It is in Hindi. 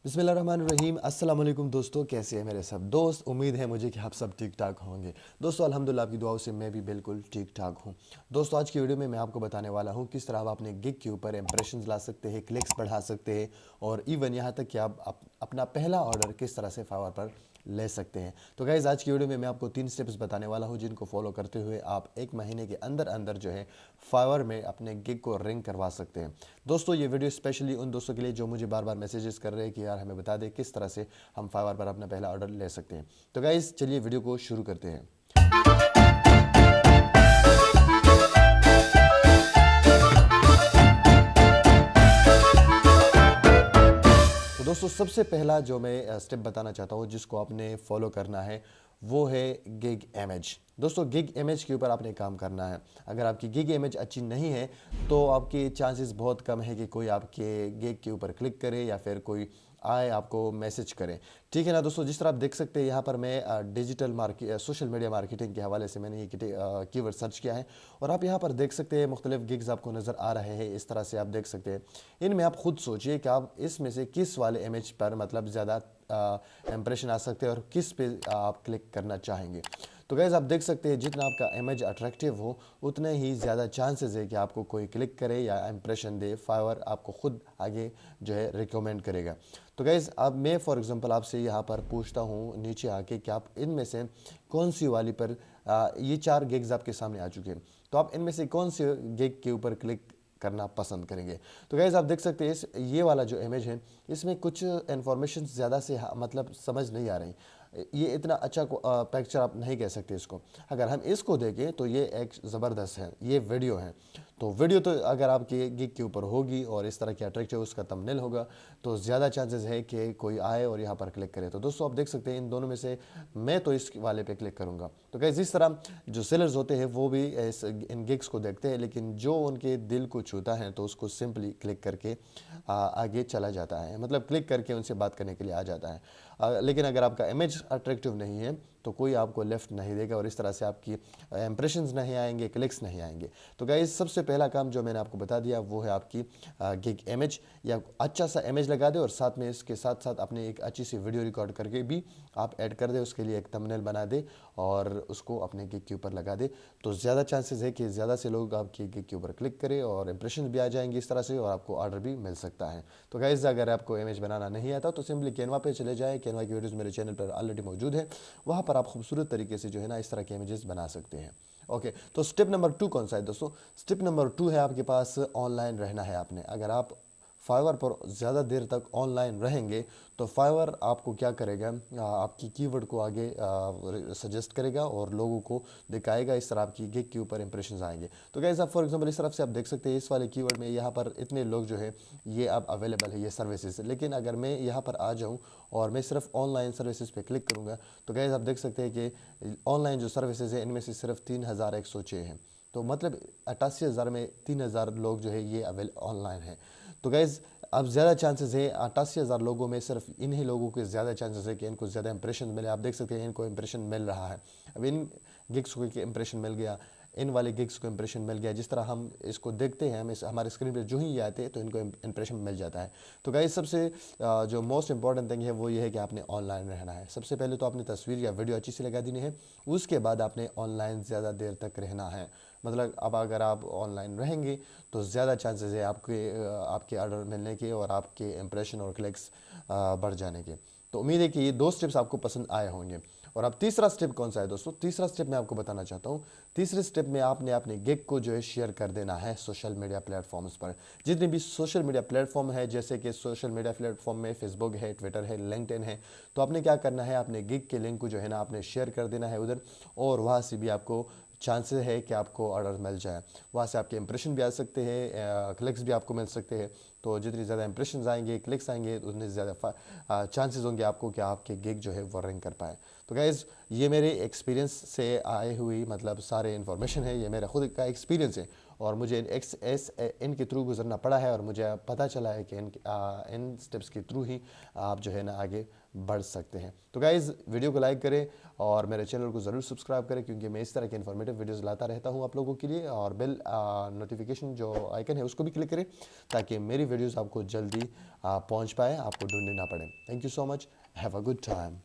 बिस्मिल्लाहिर्रहमानिर्रहीम। अस्सलाम वालेकुम दोस्तों, कैसे हैं मेरे सब दोस्त। उम्मीद है मुझे कि आप सब ठीक ठाक होंगे। दोस्तों अल्हम्दुलिल्लाह आपकी दुआओं से मैं भी बिल्कुल ठीक ठाक हूं। दोस्तों आज की वीडियो में मैं आपको बताने वाला हूं किस तरह आप अपने गिग के ऊपर इंप्रेशंस ला सकते हैं, क्लिक्स बढ़ा सकते हैं और इवन यहां तक कि आप अपना पहला ऑर्डर किस तरह से फावर पर ले सकते हैं। तो गाइज़ आज की वीडियो में मैं आपको 3 स्टेप्स बताने वाला हूं जिनको फॉलो करते हुए आप 1 महीने के अंदर अंदर जो है फावर में अपने गिग को रिंग करवा सकते हैं। दोस्तों ये वीडियो स्पेशली उन दोस्तों के लिए जो मुझे बार बार मैसेजेस कर रहे हैं कि यार हमें बता दें किस तरह से हम फाइवर पर अपना पहला ऑर्डर ले सकते हैं। तो गाइज चलिए वीडियो को शुरू करते हैं। तो दोस्तों सबसे पहला जो मैं स्टेप बताना चाहता हूँ जिसको आपने फॉलो करना है वो है गिग इमेज। दोस्तों गिग इमेज के ऊपर आपने काम करना है। अगर आपकी गिग इमेज अच्छी नहीं है तो आपके चांसेस बहुत कम है कि कोई आपके गिग के ऊपर क्लिक करे या फिर कोई आए आपको मैसेज करें। ठीक है ना दोस्तों, जिस तरह आप देख सकते हैं यहाँ पर मैं digital market social media marketing के हवाले से मैंने ये कीवर्ड सर्च किया है और आप यहाँ पर देख सकते हैं मुख्तलिफ गिग्स आपको नज़र आ रहे हैं। इस तरह से आप देख सकते हैं। इनमें आप खुद सोचिए कि आप इसमें से किस वाले इमेज पर मतलब ज़्यादा इंप्रेशन आ सकते हैं और किस पे आप क्लिक करना चाहेंगे। तो गैस आप देख सकते हैं जितना आपका इमेज अट्रैक्टिव हो उतने ही ज़्यादा चांसेस है कि आपको कोई क्लिक करे या इंप्रेशन दे। फाइवर आपको खुद आगे जो है रिकमेंड करेगा। तो गैस अब मैं फॉर एग्जांपल आपसे यहाँ पर पूछता हूँ नीचे आके कि आप इनमें से कौन सी वाली पर ये 4 गिग्स आपके सामने आ चुके हैं, तो आप इनमें से कौन से गिग के ऊपर क्लिक करना पसंद करेंगे। तो गाइज आप देख सकते हैं ये वाला जो इमेज है इसमें कुछ इन्फॉर्मेशन ज़्यादा से मतलब समझ नहीं आ रही। ये इतना अच्छा पिक्चर आप नहीं कह सकते इसको। अगर हम इसको देखें तो ये एक ज़बरदस्त है, ये वीडियो है। तो वीडियो तो अगर आपके गिग के ऊपर होगी और इस तरह की अट्रैक्टिव उसका थंबनेल होगा तो ज़्यादा चांसेस है कि कोई आए और यहाँ पर क्लिक करे। तो दोस्तों आप देख सकते हैं इन दोनों में से मैं तो इस वाले पे क्लिक करूँगा। तो गाइस इस तरह जो सेलर्स होते हैं वो भी इन गिग्स को देखते हैं, लेकिन जो उनके दिल को छूता है तो उसको सिंपली क्लिक करके आगे चला जाता है, मतलब क्लिक करके उनसे बात करने के लिए आ जाता है। लेकिन अगर आपका इमेज अट्रैक्टिव नहीं है तो कोई आपको लेफ्ट नहीं देगा और इस तरह से आपकी इंप्रेशंस नहीं आएंगे, क्लिक्स नहीं आएंगे। तो गाइस सबसे पहला काम जो मैंने आपको बता दिया वो है आपकी गिग इमेज, या अच्छा सा इमेज लगा दे और साथ में इसके साथ साथ अपने एक अच्छी सी वीडियो रिकॉर्ड करके भी आप ऐड कर दे, उसके लिए एक थंबनेल बना दे और उसको अपने गिग के ऊपर लगा दे। तो ज़्यादा चांसेस है कि ज़्यादा से लोग आपकी गिग के ऊपर क्लिक करें और इंप्रेशन भी आ जाएंगे इस तरह से और आपको ऑर्डर भी मिल सकता है। तो गाइस अगर आपको इमेज बनाना नहीं आता तो सिंपली कैनवा पे चले जाएँ। कैनवा की वीडियोज़ मेरे चैनल पर ऑलरेडी मौजूद है, वहाँ पर आप खूबसूरत तरीके से जो है ना इस तरह के इमेजेस बना सकते हैं। ओके, तो स्टेप नंबर 2 कौन सा है दोस्तों? स्टेप नंबर 2 है आपके पास ऑनलाइन रहना है आपने। अगर आप फाइवर पर ज़्यादा देर तक ऑनलाइन रहेंगे तो फाइवर आपको क्या करेगा, आपकी कीवर्ड को आगे सजेस्ट करेगा और लोगों को दिखाएगा। इस तरह आपकी गिग के ऊपर इंप्रेशंस आएंगे। तो गाइस आप फॉर एग्जांपल इस तरफ से आप देख सकते हैं इस वाले कीवर्ड में यहाँ पर इतने लोग जो है ये अब अवेलेबल है ये सर्विसेज। लेकिन अगर मैं यहाँ पर आ जाऊँ और मैं सिर्फ ऑनलाइन सर्विसेज पे क्लिक करूँगा तो गाइस आप देख सकते हैं कि ऑनलाइन जो सर्विसेज है इनमें से सिर्फ 3106 हैं। तो मतलब 88,000 में 3,000 लोग जो है ये ऑनलाइन है। तो गाइज़ अब ज़्यादा चांसेस है 88,000 लोगों में सिर्फ इन्हीं लोगों के ज़्यादा चांसेस है कि इनको ज़्यादा इंप्रेशन मिले। आप देख सकते हैं इनको इंप्रेशन मिल रहा है। अब इन गिग्स को इंप्रेशन मिल गया, इन वाले गिग्स को इंप्रेशन मिल गया। जिस तरह हम इसको देखते हैं, हम इस हमारे स्क्रीन पे जो ही ये आते हैं तो इनको इंप्रेशन मिल जाता है। तो गाइस सबसे जो मोस्ट इंपॉर्टेंट थिंग है वो ये है कि आपने ऑनलाइन रहना है। सबसे पहले तो आपने तस्वीर या वीडियो अच्छी सी लगा देनी है, उसके बाद आपने ऑनलाइन ज़्यादा देर तक रहना है। मतलब अब अगर आप ऑनलाइन रहेंगे तो ज़्यादा चांसेस है आपके ऑर्डर मिलने के और आपके इंप्रेशन और क्लिक्स बढ़ जाने के। तो उम्मीद है कि ये 2 स्टेप्स आपको पसंद आए होंगे। और अब तीसरा स्टेप कौन सा है दोस्तों? तीसरा स्टेप मैं आपको बताना चाहता हूँ। तीसरे स्टेप में आपने अपने गिग को जो है शेयर कर देना है सोशल मीडिया प्लेटफॉर्म्स पर। जितने भी सोशल मीडिया प्लेटफॉर्म है, जैसे कि सोशल मीडिया प्लेटफॉर्म में फेसबुक है, ट्विटर है, लिंक्डइन है, तो आपने क्या करना है, अपने गिग के लिंक को जो है ना आपने शेयर कर देना है उधर, और वहाँ से भी आपको चांसेस है कि आपको ऑर्डर मिल जाए। वहाँ से आपके इंप्रेशन भी आ सकते हैं, क्लिक्स भी आपको मिल सकते हैं। तो जितनी ज़्यादा इंप्रेशन आएंगे, क्लिक्स आएंगे, उतने ज़्यादा चांसेस होंगे आपको कि आपके गिग जो है वो रैंक कर पाए। तो गाइज़ ये मेरे एक्सपीरियंस से आए हुई मतलब सारे इन्फॉर्मेशन है, ये मेरा खुद का एक्सपीरियंस है और मुझे इनके थ्रू गुजरना पड़ा है और मुझे पता चला है कि इन स्टेप्स के थ्रू ही आप जो है ना आगे बढ़ सकते हैं। तो गाइज़ वीडियो को लाइक करें और मेरे चैनल को ज़रूर सब्सक्राइब करें, क्योंकि मैं इस तरह के इन्फॉर्मेटिव वीडियोस लाता रहता हूं आप लोगों के लिए। और बेल नोटिफिकेशन जो आइकन है उसको भी क्लिक करें ताकि मेरी वीडियोस आपको जल्दी पहुंच पाए, आपको ढूंढनी ना पड़े। Thank you so much, have a good time.